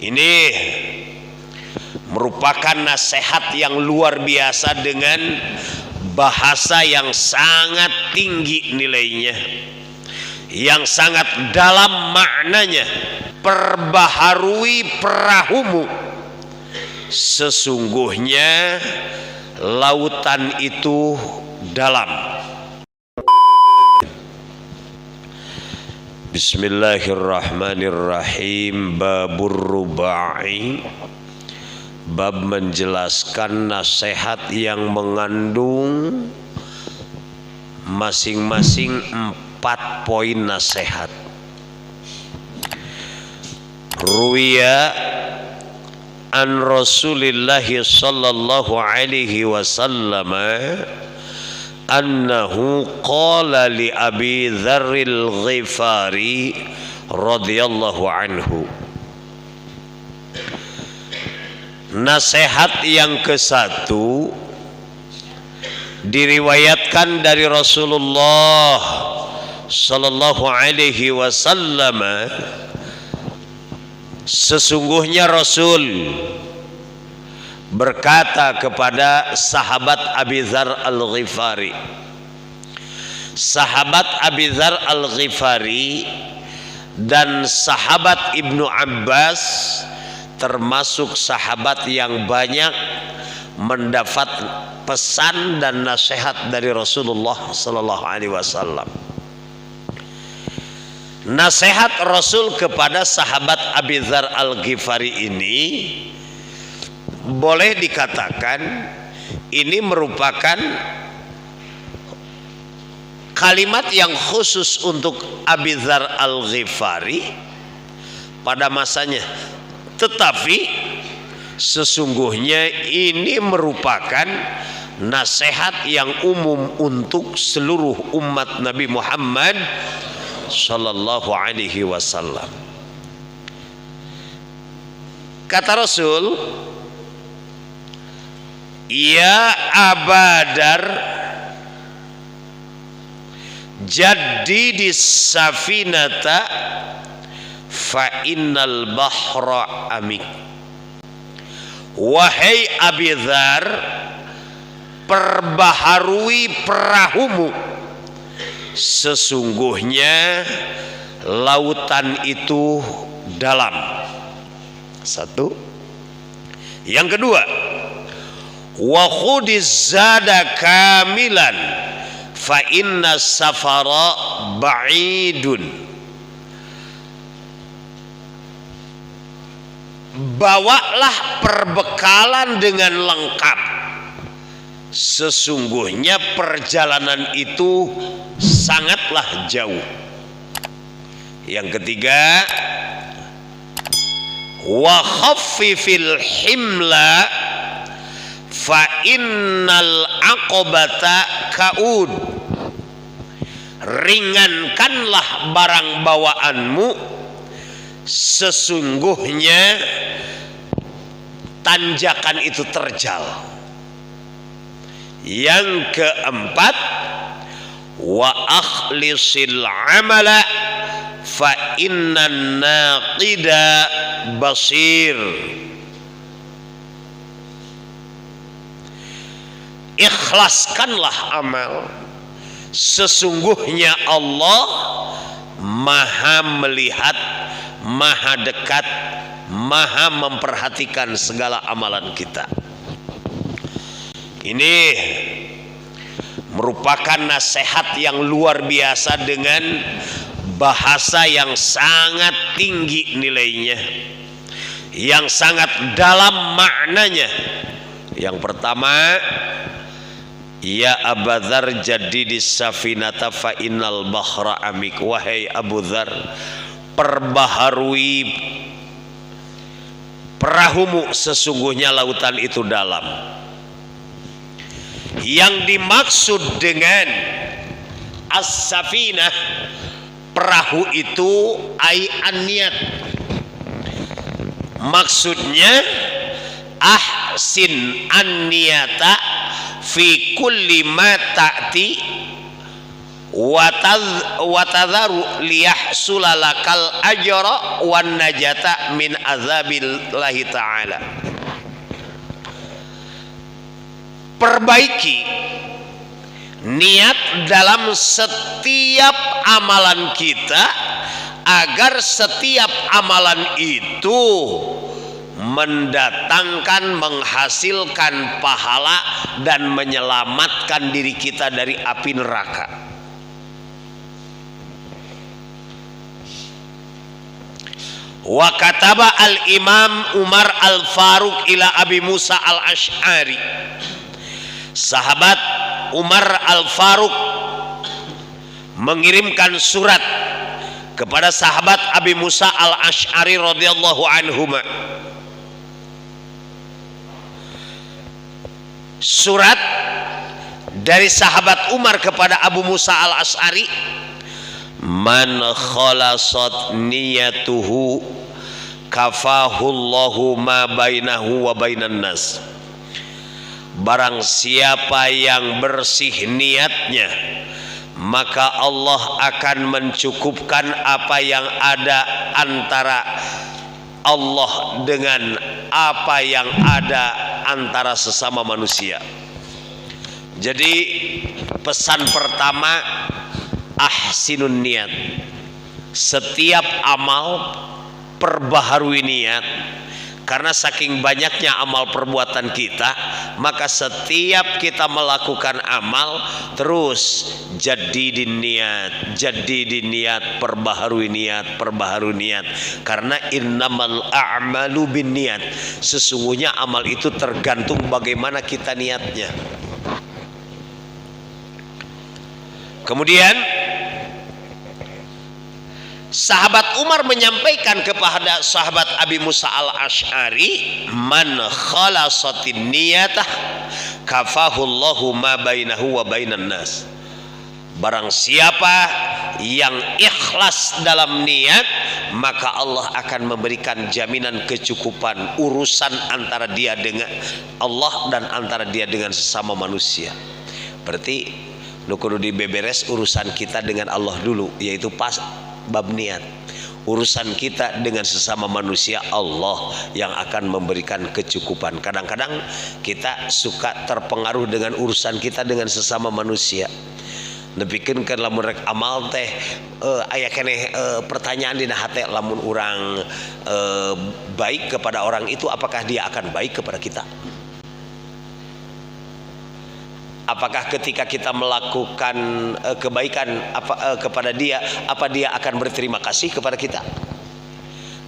Ini merupakan nasihat yang luar biasa dengan bahasa yang sangat tinggi nilainya, yang sangat dalam maknanya. Perbaharui perahumu, sesungguhnya lautan itu dalam. Bismillahirrahmanirrahim. Babur rubai, bab menjelaskan nasihat yang mengandung masing-masing 4 poin nasihat. Ruwiya an Rasulillah sallallahu alaihi wasallam annahu qala li Abi Dzarril Ghifari radhiyallahu anhu. Nasihat yang ke-1 diriwayatkan dari Rasulullah sallallahu alaihi wasallam. Sesungguhnya Rasul berkata kepada sahabat Abi Dzar Al-Ghifari. Sahabat Abi Dzar Al-Ghifari dan sahabat Ibnu Abbas termasuk sahabat yang banyak mendapat pesan dan nasihat dari Rasulullah sallallahu alaihi wasallam. Nasihat Rasul kepada sahabat Abi Dzar Al-Ghifari ini boleh dikatakan ini merupakan kalimat yang khusus untuk Abi Dzar Al-Ghifari pada masanya, tetapi sesungguhnya ini merupakan nasihat yang umum untuk seluruh umat Nabi Muhammad sallallahu alaihi wasallam. Kata Rasul, ya Abadar, jaddidis safinata fa innal bahra amik. Wahai Abi Dzar, perbaharui perahumu, sesungguhnya lautan itu dalam. 1. Yang kedua, wa khudiz zada kamilan fa inna safara ba'idun. Bawalah perbekalan dengan lengkap, sesungguhnya perjalanan itu sangatlah jauh. Yang ketiga, wa khaffifil himla fa innal aqabata kaud. Ringankanlah barang bawaanmu, sesungguhnya tanjakan itu terjal. Yang keempat, wa akhlisil amala fa innan naqida basir. Ikhlaskanlah amal, sesungguhnya Allah maha melihat, maha dekat, maha memperhatikan segala amalan kita. Ini merupakan nasihat yang luar biasa dengan bahasa yang sangat tinggi nilainya, yang sangat dalam maknanya. Yang pertama, ya Abu Dzar jaddidis safinata fa innal bahra amik. Wahai Abu Dzar, perbaharui perahumu, sesungguhnya lautan itu dalam. Yang dimaksud dengan as-safinah, perahu itu ai an-niyat. Maksudnya ahsin an-niyata fi kulli ma ta'ti wa tadharu yahsula lakal ajra wan najata min azabillahi ta'ala. Perbaiki niat dalam setiap amalan kita agar setiap amalan itu mendatangkan, menghasilkan pahala dan menyelamatkan diri kita dari api neraka. Wa kataba al-Imam Umar al-Faruq ila Abi Musa al-Ash'ari. Sahabat Umar al-Faruq mengirimkan surat kepada sahabat Abi Musa al-Ash'ari radhiyallahu anhuma. Surat dari sahabat Umar kepada Abu Musa al-Ash'ari, man khalasat niyatuhu kafahullahu ma bainahu wa bainan nas. Barang siapa yang bersih niatnya, maka Allah akan mencukupkan apa yang ada antara Allah dengan apa yang ada antara sesama manusia. Jadi pesan pertama, ahsinun niat. Setiap amal perbaharui niat. Karena saking banyaknya amal perbuatan kita, maka setiap kita melakukan amal terus jadidin niat, perbaharui niat. Karena innamal a'malu bin niat. Sesungguhnya amal itu tergantung bagaimana kita niatnya. Kemudian sahabat Umar menyampaikan kepada sahabat Abi Musa al-Ash'ari, man khalasatin niyatah kafahullahu ma bainahu wa bainan nas. Barang siapa yang ikhlas dalam niat, maka Allah akan memberikan jaminan kecukupan urusan antara dia dengan Allah dan antara dia dengan sesama manusia. Berarti nu kudu dibeberes urusan kita dengan Allah dulu, yaitu pas bab niat. Urusan kita dengan sesama manusia, Allah yang akan memberikan kecukupan. Kadang-kadang kita suka terpengaruh dengan urusan kita dengan sesama manusia. Nepikeun kan lamun rek amal teh aya keneh pertanyaan dina hate, lamun urang baik kepada orang itu, apakah dia akan baik kepada kita? Apakah ketika kita melakukan kebaikan kepada dia, apa dia akan berterima kasih kepada kita?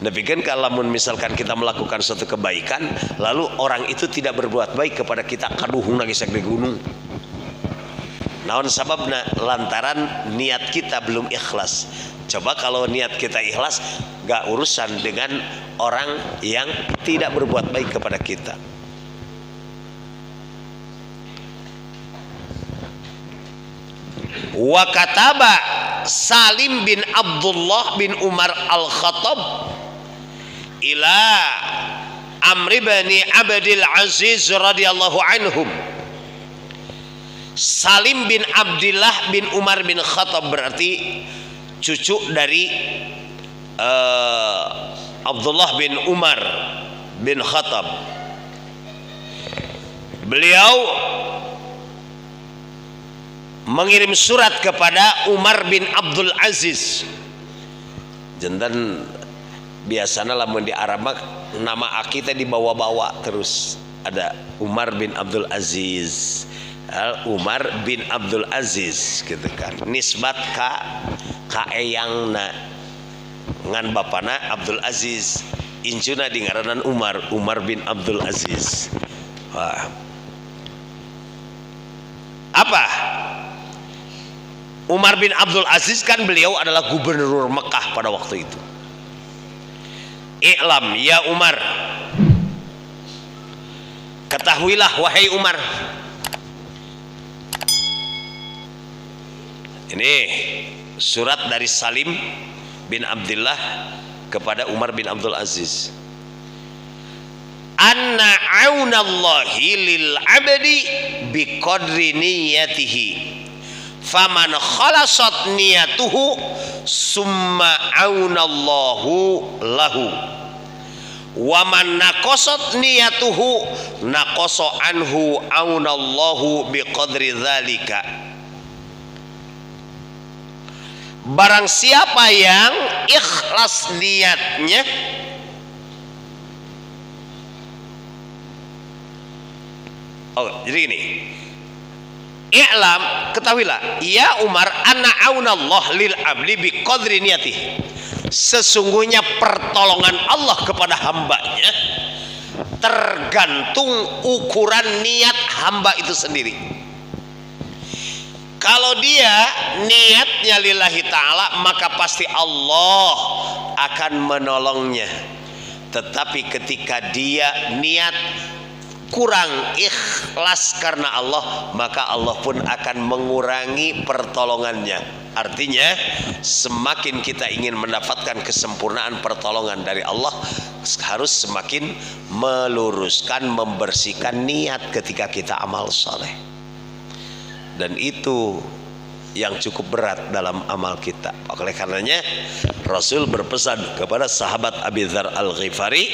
Demikian kalau misalkan kita melakukan suatu kebaikan, lalu orang itu tidak berbuat baik kepada kita, kaduhung nangis di gunung. Naon sababna? Lantaran niat kita belum ikhlas. Coba kalau niat kita ikhlas, gak urusan dengan orang yang tidak berbuat baik kepada kita. Wa kataba Salim bin Abdullah bin Umar al-Khattab ila Amr bin Abdul Aziz radhiyallahu anhum. Salim bin Abdullah bin Umar bin Khattab berarti cucu dari Abdullah bin Umar bin Khattab. Beliau mengirim surat kepada Umar bin Abdul Aziz. Jantan biasanya lamun di Arab nama kita dibawa-bawa terus, ada Umar bin Abdul Aziz, Umar bin Abdul Aziz gitu kan, nisbat ka eyangna ngan bapana Abdul Aziz, incuna di ngaranan Umar bin Abdul Aziz. Wah. Apa? Umar bin Abdul Aziz kan beliau adalah gubernur Mekah pada waktu itu. I'lam ya Umar, ketahuilah wahai Umar. Ini surat dari Salim bin Abdullah kepada Umar bin Abdul Aziz. Anna aunallahi lil abdi biqadri niyatihi faman khalasat niyatuhu summa aunallahu lahu wa man naqasat niyatuhu naqasa anhu aunallahu biqadri dzalika. Barang siapa yang ikhlas niatnya, jadi ini i'lam, ketahuilah ya Umar, anna aunallah lil abdi bi qadri niyatih, sesungguhnya pertolongan Allah kepada hambanya tergantung ukuran niat hamba itu sendiri. Kalau dia niatnya lillahi ta'ala, maka pasti Allah akan menolongnya. Tetapi ketika dia niat kurang ikhlas karena Allah, maka Allah pun akan mengurangi pertolongannya. Artinya semakin kita ingin mendapatkan kesempurnaan pertolongan dari Allah, harus semakin meluruskan, membersihkan niat ketika kita amal soleh. Dan itu yang cukup berat dalam amal kita. Oleh karenanya Rasul berpesan kepada sahabat Abi Dzar Al-Ghifari,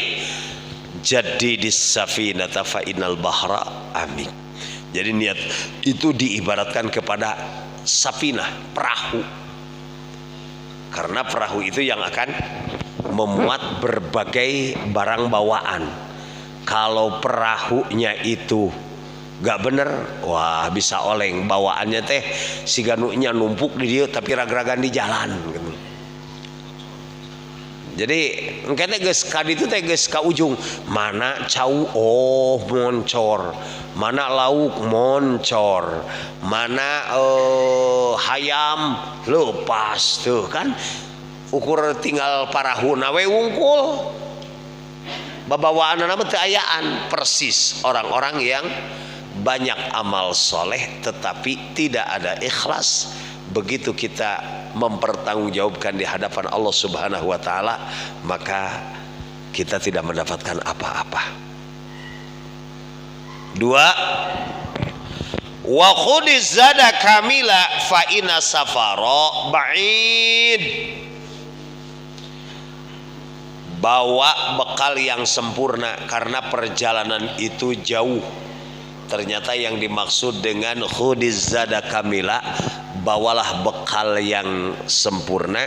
jadidis safinata fa innal bahra amik. Jadi niat itu diibaratkan kepada safinah, perahu. Karena perahu itu yang akan memuat berbagai barang bawaan. Kalau perahunya itu gak bener, wah bisa oleng bawaannya teh, si ganunya numpuk di dia tapi rag-ragan di jalan gitu. Jadi engkene geus ka ditu teh geus ka ujung, mana cau oh moncor, mana lauk moncor, mana hayam lepas tuh kan, ukur tinggal parahuna we wungkul. Babawaanna mah teu ayaan. Persis orang-orang yang banyak amal soleh tetapi tidak ada ikhlas. Begitu kita mempertanggungjawabkan di hadapan Allah Subhanahu wa taala, maka kita tidak mendapatkan apa-apa. Dua, wa khudiz zada kamila fa inna safara ba'id. Bawa bekal yang sempurna karena perjalanan itu jauh. Ternyata yang dimaksud dengan khudiz zada kamila, bawalah bekal yang sempurna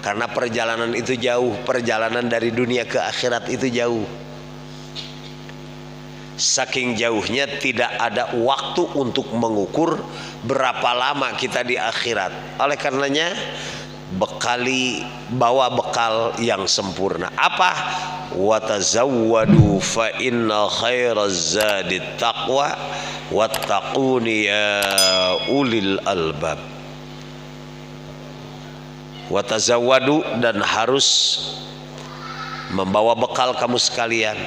karena perjalanan itu jauh. Perjalanan dari dunia ke akhirat itu jauh. Saking jauhnya tidak ada waktu untuk mengukur berapa lama kita di akhirat. Oleh karenanya bawa bekal yang sempurna. Apa? Wa tazawwadu fa inna khairaz zadi taqwa wattaquni ya ulil albab. Wa tazawwadu, dan harus membawa bekal kamu sekalian.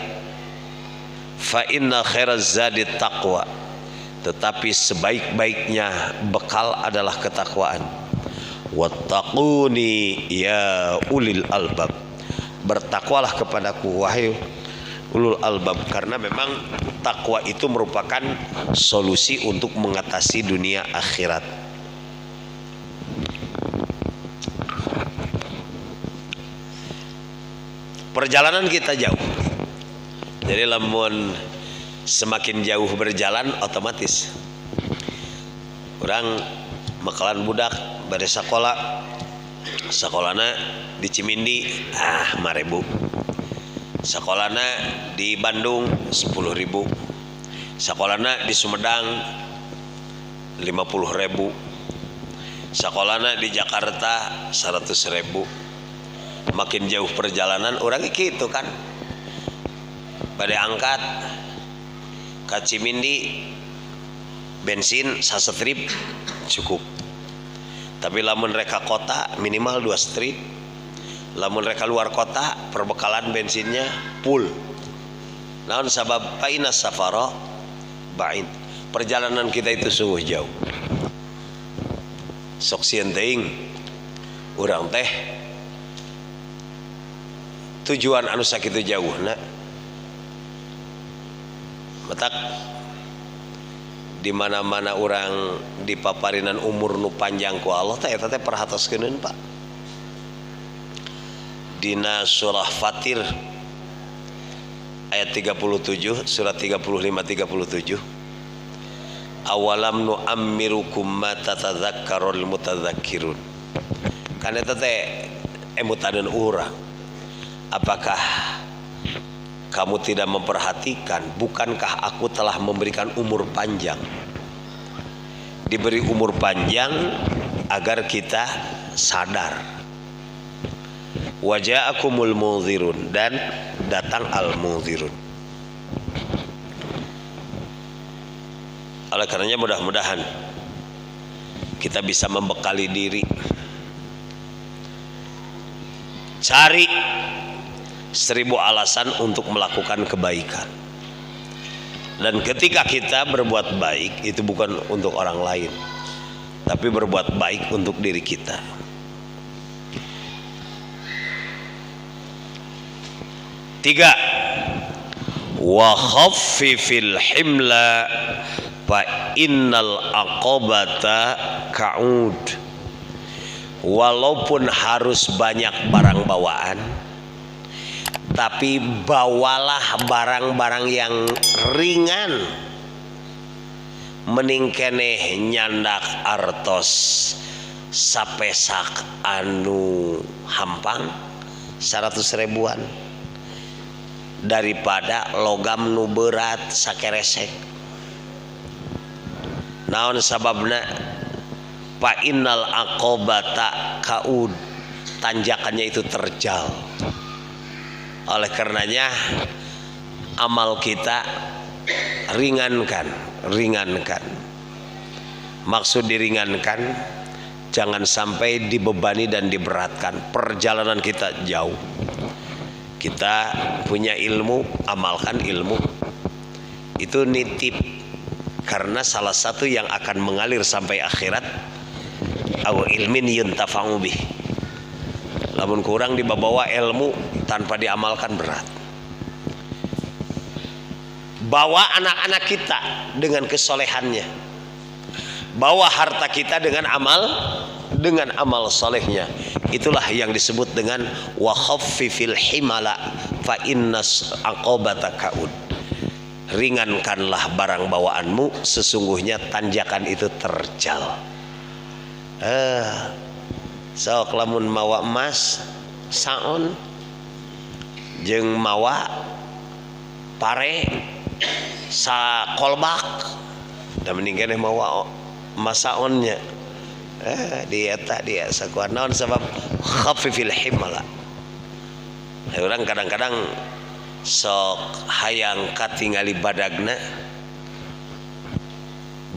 Fa inna khairaz zadi taqwa, tetapi sebaik-baiknya bekal adalah ketakwaan. Wattaquni ya ulil albab, bertakwalah kepadaku wahai ulul albab, karena memang takwa itu merupakan solusi untuk mengatasi dunia akhirat. Perjalanan kita jauh, jadi lamun semakin jauh berjalan otomatis orang makalan budak pada sekolahna di Cimindi 5.000, sekolahna di Bandung 10.000, sekolahna di Sumedang 50.000, sekolahna di Jakarta 100.000. Makin jauh perjalanan orang gitu kan, pada angkat ke Cimindi bensin 1 strip cukup. Tapi lamun reka kota minimal 2 strip. Lamun reka luar kota perbekalan bensinnya full. Naon sabab paina safara ba'id. Perjalanan kita itu sungguh jauh. Sok sieun teuing urang teh tujuan anu sakitu jauhna matak di mana-mana orang dipaparinan umur nu panjang ku Allah teh eta teh perhatoskeun Pak. Dina surah Fatir ayat 37, surat 35 37. Awalam nu ammirukum ma tatadzakkarul mutadzakirun. Kan eta teh emutadeun urang. Apakah kamu tidak memperhatikan, bukankah aku telah memberikan umur panjang? Diberi umur panjang agar kita sadar. Waja'akumul munzirun, dan datang al-munzirun. Oleh karenanya mudah-mudahan kita bisa membekali diri, cari 1000 alasan untuk melakukan kebaikan. Dan ketika kita berbuat baik itu bukan untuk orang lain, tapi berbuat baik untuk diri kita. Tiga, wa khaffifil himla fa innal aqabata ka'ud. Walaupun harus banyak barang bawaan, tapi bawalah barang-barang yang ringan, mending keneh nyandak artos sapesak anu hampang 100 ribuan daripada logam nu berat sakeresek. Naon sababna? Fa innal aqabata kaud, tanjakannya itu terjal. Oleh karenanya amal kita ringankan. Maksud diringankan, jangan sampai dibebani dan diberatkan. Perjalanan kita jauh. Kita punya ilmu, amalkan ilmu. Itu nitip, karena salah satu yang akan mengalir sampai akhirat, aw ilmin yuntafa'u bih. Lamun kurang dibawa ilmu tanpa diamalkan berat. Bawa anak-anak kita dengan kesolehannya, bawa harta kita dengan amal solehnya. Itulah yang disebut dengan wa khaffifil himala fa innas aqabata kaud. Ringankanlah barang bawaanmu, sesungguhnya tanjakan itu terjal. Sok lamun mawa emas saon jeung mawa pare sakolbak, da mending keneh mawa emas saonnya. Dia sakuan naon sabab khaffifil himala. Orang kadang-kadang sok hayang katingali badagna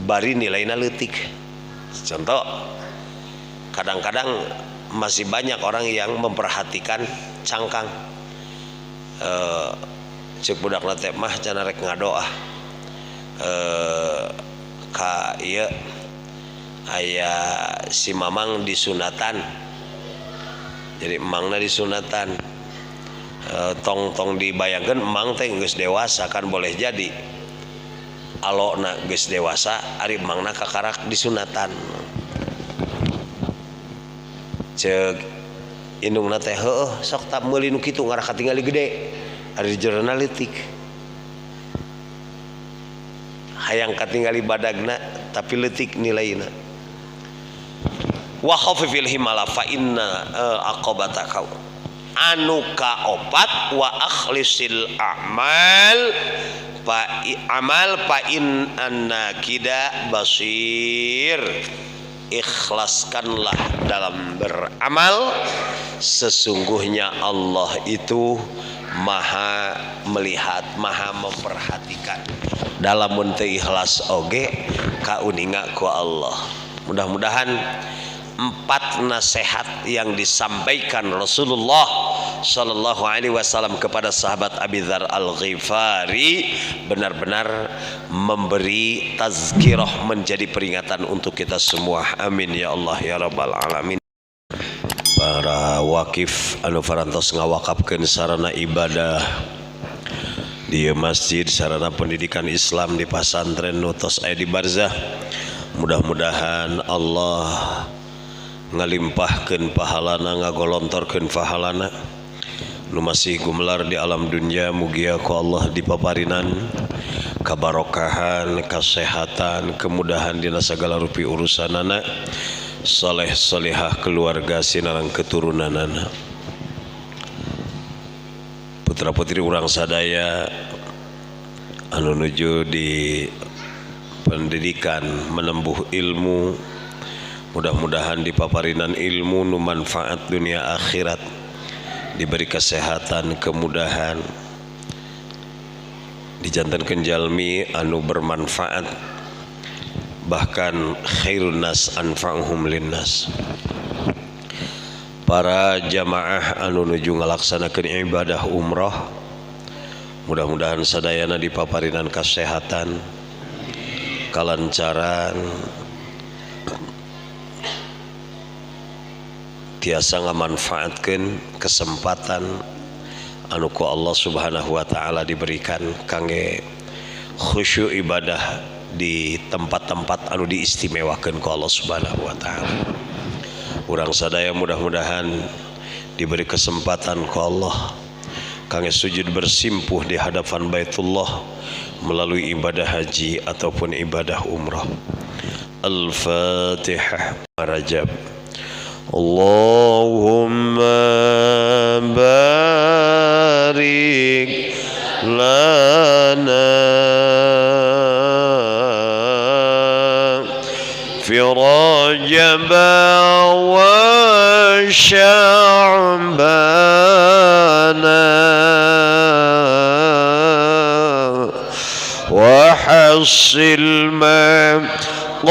bari nilaina leutik. Contoh, kadang-kadang masih banyak orang yang memperhatikan cangkang. Cek budakna teh mah cenah rek ngadoa. Ka ieu aya si mamang disunatan, jadi emangna disunatan, tong dibayangkan emang teh geus dewasa, kan boleh jadi alona geus dewasa ari emangna kakarak disunatan. Cek indungna teh heueuh sok tak meuli nu kitu ngarah katingali gede, ari di jerona leutik. Hayang katingali badagna tapi leutik nilaina. Wa khaffifil himala fa inna aqabata kau anu kaopat wa akhlisil a'mal fa in annakida basir. Ikhlaskanlah dalam beramal, sesungguhnya Allah itu maha melihat, maha memperhatikan. Dalam teu ikhlas oge kauninga ku Allah. Mudah-mudahan 4 nasihat yang disampaikan Rasulullah Shallallahu Alaihi Wasallam kepada sahabat Abi Dzar Al-Ghifari benar-benar memberi tazkirah, menjadi peringatan untuk kita semua. Amin ya Allah ya Rabbal Alamin. Para wakif anu parantos ngawakafkeun sarana ibadah di masjid sarana pendidikan Islam di pasantren nutos aya di barzah. Mudah-mudahan Allah ngalimpahkeun pahalana, ngagolontorkeun pahalana nu masih gumelar di alam dunia. Mugia ku Allah dipaparinan kabarokahan, kesehatan, kemudahan dina sagala rupi urusanana, saleh salihah keluarga sinareng keturunanana. Putra putri urang sadaya anu nuju di pendidikan menembuh ilmu, mudah-mudahan dipaparinan ilmu nu manfaat dunia akhirat, diberi kesehatan, kemudahan, dijantankeun jalmi anu bermanfaat, bahkan khairun nas anfa'uhum linnas. Para jamaah anu nuju ngalaksanakeun ibadah umrah, mudah-mudahan sadayana dipaparinan kesehatan, kalancaran, tiasa ngamanfaatkeun kesempatan anu ku Allah Subhanahu wa taala diberikan kangge khusyuk ibadah di tempat-tempat anu diistimewakeun ku Allah Subhanahu wa taala. Urang sadaya mudah-mudahan diberi kesempatan ku Allah kangge sujud bersimpuh di hadapan Baitullah melalui ibadah haji ataupun ibadah umrah. Al-Fatihah. Rajab. Allahumma barik lana fi Rajab wa Sya'ban wa hasil maqasidana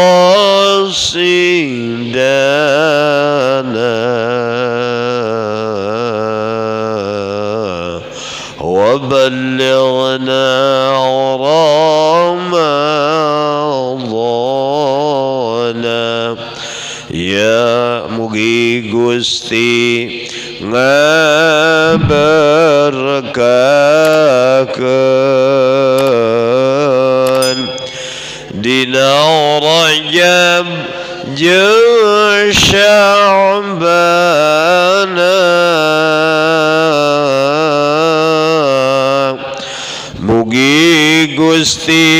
wa ballighna Ramadana. Ya mugi Gusti ngaberkakeun dina Rajab jeung Sya'ban, mugi Gusti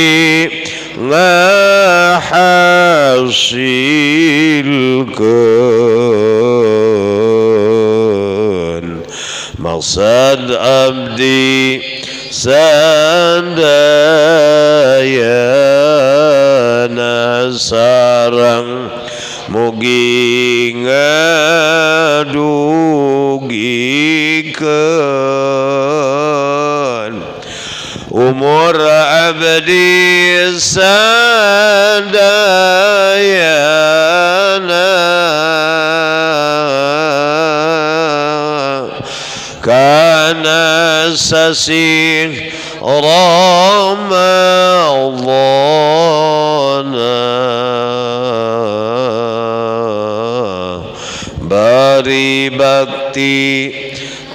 ngahasilkeun maksad abdi sadayana sareng mugi ngadugikeun umur abdi sadayana kana sasi Ramadana bari bakti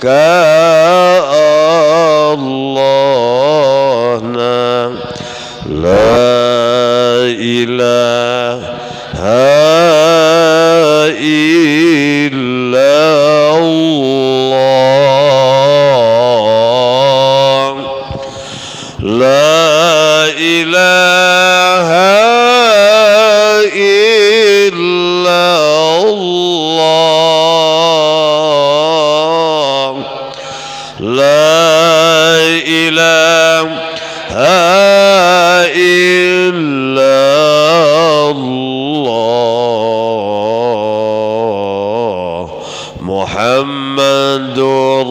ka Allahna la ilaha illallah, la ilaha illallah, la ilaha illallah, Muhammadur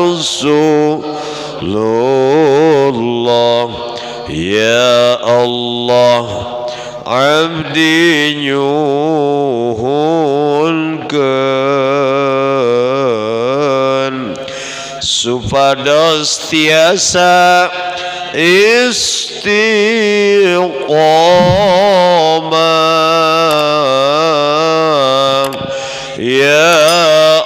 Rasulullah. Ya Allah, abdi nyuhunkeun supados tiasa istiqomah. Ya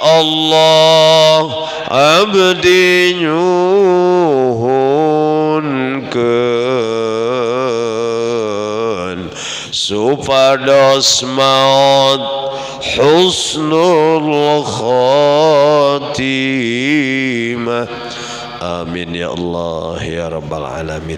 Allah, abdi nyuhunkeun supados maut husnul khatimah. Amin ya Allah ya rabbal alamin.